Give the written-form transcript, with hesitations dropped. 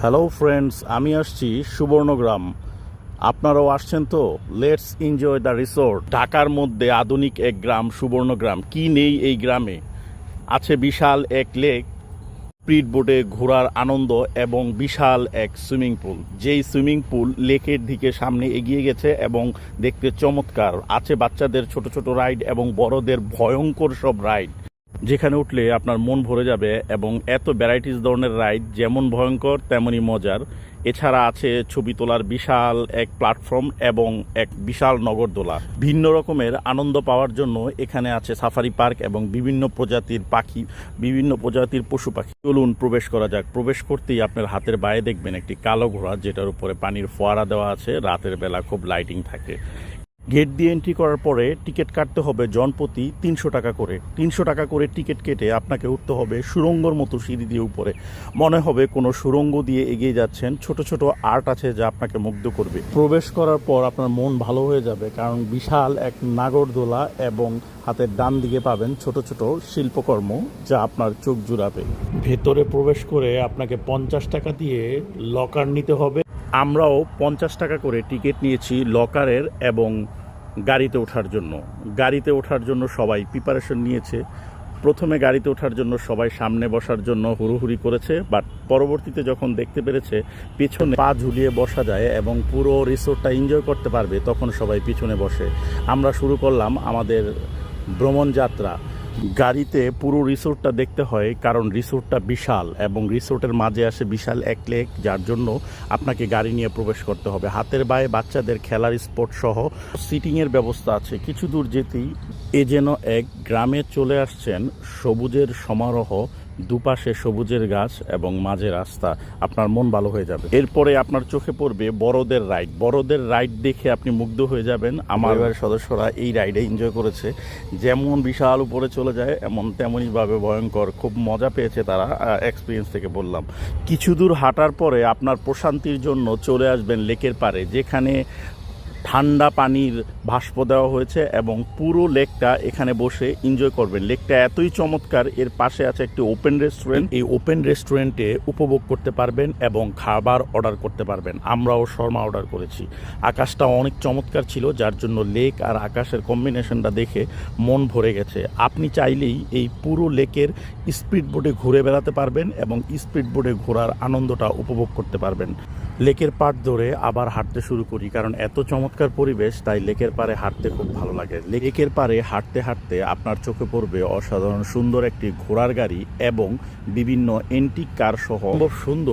Hello friends, আমি আসছি সুবর্ণগ্রাম। আপনারাও আসছেন তো? Let's enjoy the resort. ঢাকার মধ্যে আধুনিক এক গ্রাম সুবর্ণগ্রাম। কি নেই এই গ্রামে? আছে বিশাল এক লেক, স্পিড বোটে ঘোরার আনন্দ এবং বিশাল এক সুইমিং পুল। যেই সুইমিং পুল লেকের দিকে সামনে এগিয়ে গেছে এবং দেখতে চমৎকার। আছে বাচ্চাদের ছোট ছোট রাইড এবং বড়দের ভয়ঙ্কর সব রাইড, যেখানে উঠলে আপনার মন ভরে যাবে। এবং এত ভ্যারাইটিস ধরনের রাইড, যেমন ভয়ঙ্কর তেমনই মজার। এছাড়া আছে ছবি তোলার বিশাল এক প্ল্যাটফর্ম এবং এক বিশাল নগরদোলা। ভিন্ন রকমের আনন্দ পাওয়ার জন্য এখানে আছে সাফারি পার্ক এবং বিভিন্ন প্রজাতির পাখি, বিভিন্ন প্রজাতির পশু পাখি। চলুন প্রবেশ করা যাক। প্রবেশ করতেই আপনার হাতের বাইরে দেখবেন একটি কালো ঘোড়া, যেটার উপরে পানির ফোয়ারা দেওয়া আছে। রাতের বেলা খুব লাইটিং থাকে। গেট দিয়ে এন্ট্রি করার পরে টিকিট কাটতে হবে জনপ্রতি 300 টাকা করে। 300 টাকা করে টিকিট কেটে আপনাকে উঠতে হবে সুড়ঙ্গর মতো সিঁড়ি দিয়ে উপরে। মনে হবে কোনো সুড়ঙ্গ দিয়ে এগিয়ে যাচ্ছেন। ছোট ছোট আর্ট আছে যা আপনাকে মুগ্ধ করবে। প্রবেশ করার পর আপনার মন ভালো হয়ে যাবে, কারণ বিশাল এক নাগরদোলা এবং হাতের ডান দিকে পাবেন ছোট ছোট শিল্পকর্ম, যা আপনার চোখ জুড়াবে। ভেতরে প্রবেশ করে আপনাকে 50 টাকা দিয়ে লকার নিতে হবে। আমরাও 50 টাকা করে টিকিট নিয়েছি লকারের এবং গাড়িতে ওঠার জন্য। গাড়িতে ওঠার জন্য সবাই প্রিপারেশন নিয়েছে। প্রথমে গাড়িতে ওঠার জন্য সবাই সামনে বসার জন্য হুড়োহুড়ি করেছে, বাট পরবর্তীতে যখন দেখতে পেরেছে পিছনে পা ঝুলিয়ে বসা যায় এবং পুরো রিসোর্টটা এনজয় করতে পারবে, তখন সবাই পিছনে বসে। আমরা শুরু করলাম আমাদের ভ্রমণ যাত্রা। গাড়িতে পুরো রিসোর্টটা দেখতে হয়, কারণ রিসোর্টটা বিশাল এবং রিসোর্টের মাঝে আসে বিশাল এক লেক, যার জন্য আপনাকে গাড়ি নিয়ে প্রবেশ করতে হবে। হাতের বায়ে বাচ্চাদের খেলার স্পট সহ সিটিংয়ের ব্যবস্থা আছে। কিছু দূর যেতেই এ যেন এক গ্রামে চলে আসছেন। সবুজের সমারোহ, দুপাশে সবুজের গাছ এবং মাঝে রাস্তা। আপনার মন ভালো হয়ে যাবে। এরপরে আপনার চোখে পড়বে বড়দের রাইড। বড়দের রাইড দেখে আপনি মুগ্ধ হয়ে যাবেন। আমার সদস্যরা এই রাইডে এনজয় করেছে। যেমন বিশাল উপরে চলে যায়, তেমনইভাবে ভয়ঙ্কর। খুব মজা পেয়েছে তারা, এক্সপিরিয়েন্স থেকে বললাম। কিছু দূর হাঁটার পরে আপনার প্রশান্তির জন্য চলে আসবেন লেকের পাড়ে, যেখানে ঠান্ডা পানির ভাস্প দেওয়া হয়েছে এবং পুরো লেকটা এখানে বসে এনজয় করবেন। লেকটা এতই চমৎকার। এর পাশে আছে একটি ওপেন রেস্টুরেন্ট। এই ওপেন রেস্টুরেন্টে উপভোগ করতে পারবেন এবং খাবার অর্ডার করতে পারবেন। আমরাও শর্মা অর্ডার করেছি। আকাশটা অনেক চমৎকার ছিল, যার জন্য লেক আর আকাশের কম্বিনেশনটা দেখে মন ভরে গেছে। আপনি চাইলেই এই পুরো লেকের স্পিড বোটে ঘুরে বেড়াতে পারবেন এবং স্পিড বোটে ঘোরার আনন্দটা উপভোগ করতে পারবেন। লেকের পাড় ধরে আবার হাঁটতে শুরু করি, কারণ এত চমৎকার পরিবেশ, তাই লেকের পাড়ে হাঁটতে খুব ভালো লাগে। লেকের পাড়ে হাঁটতে হাঁটতে আপনার চোখে পড়বে অসাধারণ সুন্দর একটি ঘোড়ার গাড়ি এবং বিভিন্ন এন্টিক কার সহ সুন্দর